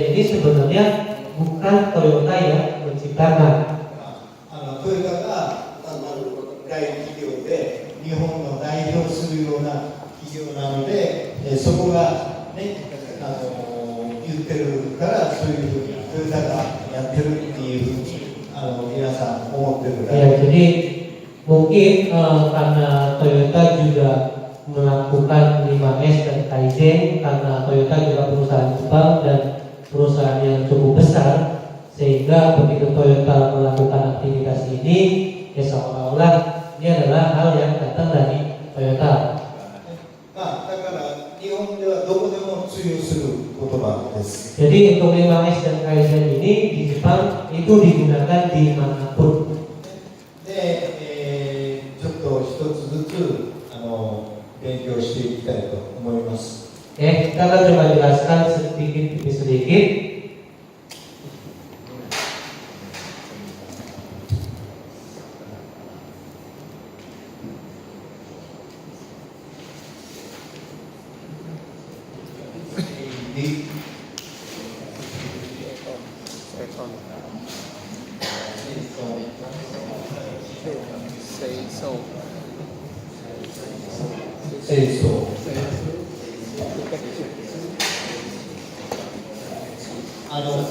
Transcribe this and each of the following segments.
Jadi sebenarnya bukan Toyota yang menciptakan. トヨタが大企業で日本を代表するような企業なので、そこがね、言ってるからそういうふうにトヨタがやってるっていうふうに皆さん思ってるから。Ya, jadi mungkin karena Toyota juga melakukan 5S dan Kaizen, karena Toyota juga perusahaan Jepang dan perusahaan yang cukup besar, sehingga begitu Toyota melakukan aktivitas ini, ya seolah-olah ini adalah hal yang datang dari Toyota. だから日本ではどこでも通用する言葉です。 Jadi untuk 5S dan Kaizen ini di Jepang itu digunakan dimanapun. で、ちょっと一つずつ勉強していきたいと思います。 Kita akan coba jelaskan sedikit demi sedikit.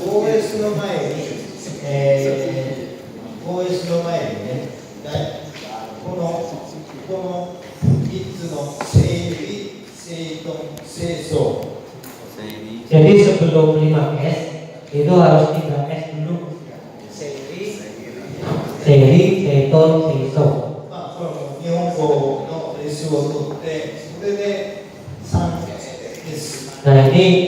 OS の前に、OS の前にね、この3つの整理、整頓、清掃。 Jadi sebelum 5S itu harus 3S dulu. Seri, Seiton, Seiso. この日本語のレッスンを取って、それで3S。 Nah ini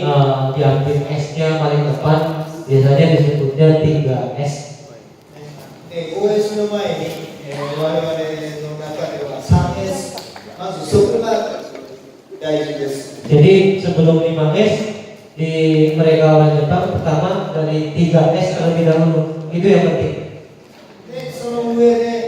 diambil S-nya paling depan, biasanya disebutnya 3S. OS の前に、我々の中では 3S、まずそこが大事です。 Jadi sebelum 5S di mereka orang Jepang pertama dari 3S terlebih dahulu, itu yang penting. で、その上で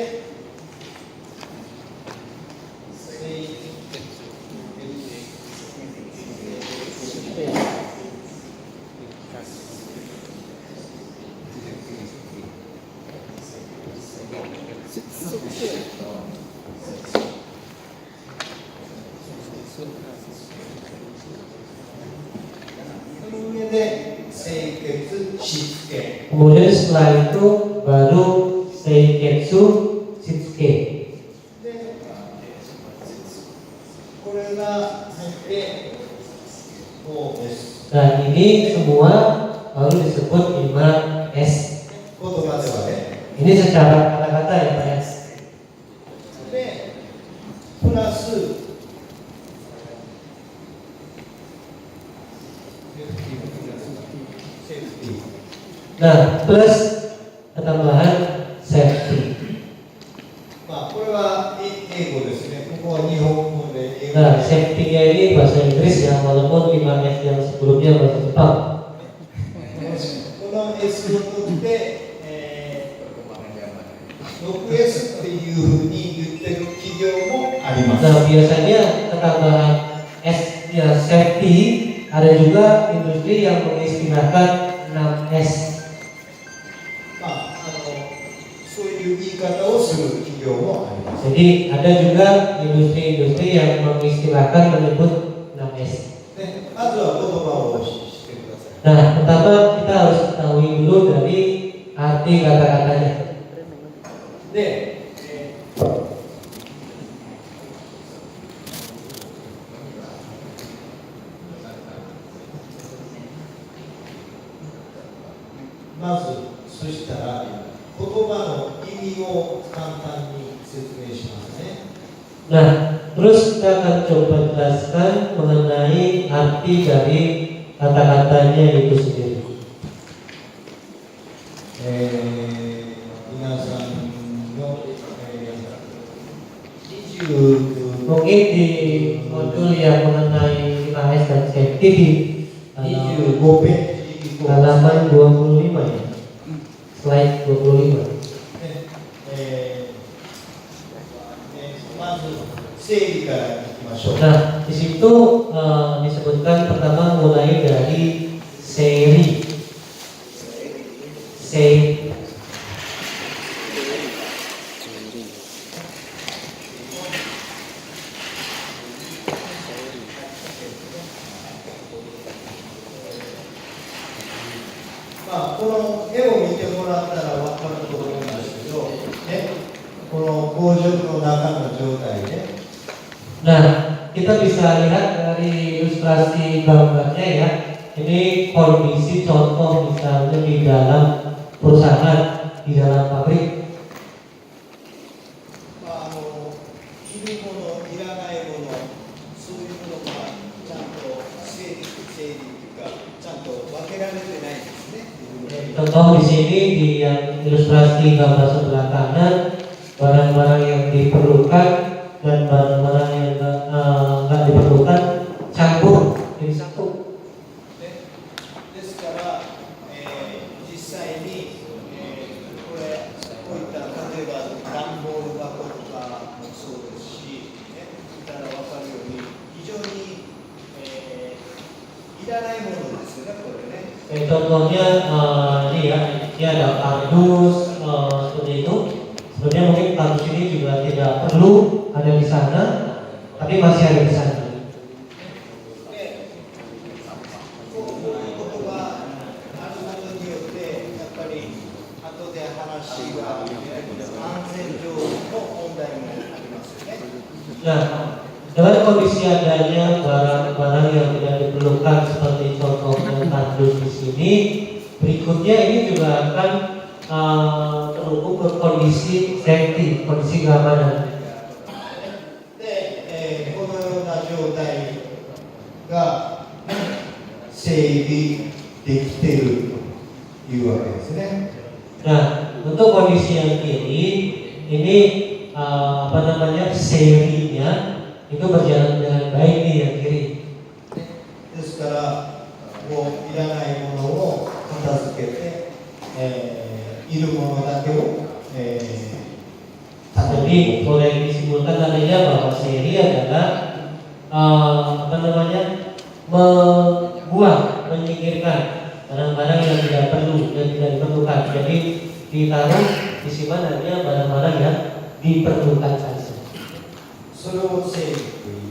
清潔、しつけ。 Kemudian setelah itu baru Seiketsu Shitsuke. で、これが入ってこうです。 Dan ini semua baru disebut 5S. 言葉ではね。 Ini secara kata-kata ya Pak ya. で、プラスNah, plus ketambahan safety. まあこれは英語ですね。ここは日本語で英語。 Nah, safety-nya ini bahasa Inggris ya, walaupun 5S yang sebelumnya bahasa Jepang. この S を取って、6S っていうふうに言ってる企業もあります。 Nah, biasanya ketambahan S ya safety, ada juga industri yang mengistilahkan 6S. そういう言い方をする企業もあります。 Jadi ada juga industri-industri yang mengistilahkan menyebut 6S. で、まずは言葉を知ってください。 Nah, pertama kita harus ketahui dulu dari arti kata-katanya. で、まずそしたら言葉の意味を簡単に説明しますね。 Nah, terus kita akan coba jelaskan mengenai arti dari kata-katanya itu sendiri. 皆さんの、20 Mungkin di modul yang mengenai 5S dan safety di 25ページ以降 halaman 25 ya. Slide 25. まず整理からいきましょう。 Nah, di situ disebutkan pertama mulai dari seri, seri. Nah, この絵を見てもらったら分かると思うんですけど、ね、この工場の中の状態ね。 Nah, kita bisa lihat dari ilustrasi gambarnya ya. Ini kondisi contoh misalnya di dalam perusahaan, di dalam pabrik. まあ、いるもの、いらないもの、そういうものがちゃんと整理というか、ちゃんと分けられてないんですね。 Contoh di sini di yang ilustrasi gambar sebelah kanan, barang-barang yang diperlukan dan barang-barang yang nggak diperlukan campur jadi satu. ですから、実際に、こういった例えば段ボール箱とかもそうですし、見たら分かるように非常に、いらないものですよね、これね。 Contohnya ini ya, ini ada kardus seperti itu. Sebenarnya mungkin kardus ini juga tidak perlu ada di sana, tapi masih ada di sana. こういうことがあることによって、やっぱり後で話が安全上の問題もありますよね。 Nah, dengan kondisi adanya barang-barang yang tidak diperlukan seperti contohnya kardus di sini, berikutnya ini juga akan terhubung ke kondisi safety, kondisi keamanan. で、このような状態が整備できているというわけですね。 Nah, untuk kondisi yang ini apa namanya serinya itu berjalan dengan baik nih yang kiri. ですから、もういらないものを片付けて、いるものだけを、Jadi boleh disimpulkan tadinya bahwa seri adalah apa namanya membuang, menyingkirkan barang-barang yang tidak perlu dan tidak diperlukan. Jadi ditaruh disimpan hanya barang-barang yang diperlukan saja. それを整理という